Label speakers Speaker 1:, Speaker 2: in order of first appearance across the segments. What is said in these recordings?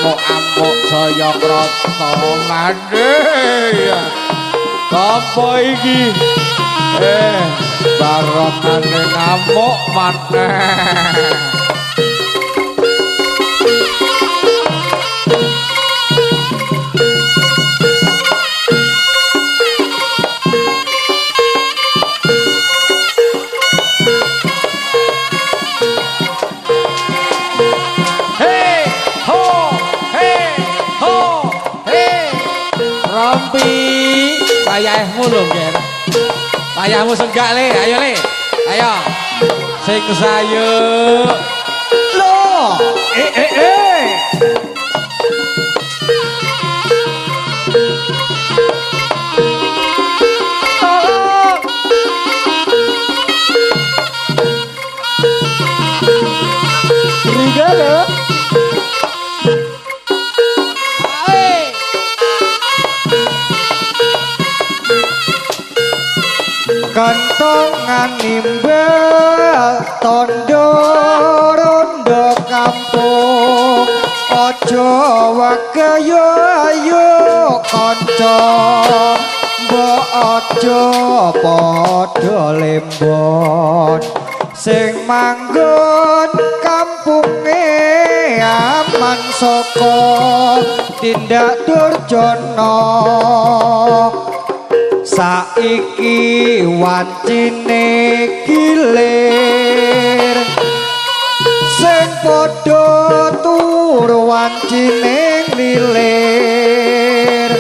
Speaker 1: amuk-amuk jaya krata mandhe apa iki barokane ngamuk maneh payahmu lho Ger. Payahmu senggak le, ayo le. Ayo. Sing sayu. Loh. Tolong. Riga lho. Kentongan nimbal tondo rondo kampung ojo wakayo ayo konco mbok ojo padha lembon sing manggon kampunge aman saka tindak durjana saiki wancine gilir sing padha turu wancine lilir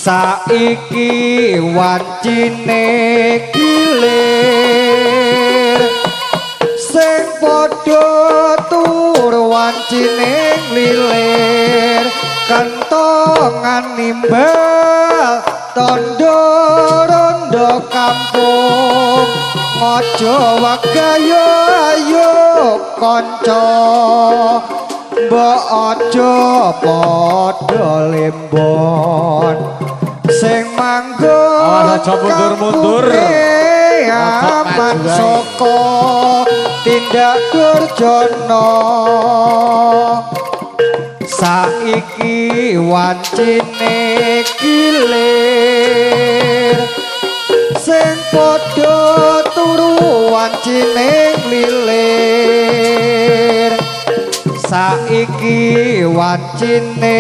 Speaker 1: saiki wancine gilir sing padha turu wancine lilir kentongan nimbal tondo rondo kampung ojo wakayo ayo konco mbok ojo padha lembon sing manggon mundur aman saka tindak durjana saiki wancine gilir sing padha turu wancine lilir saiki wancine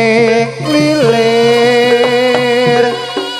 Speaker 1: lilir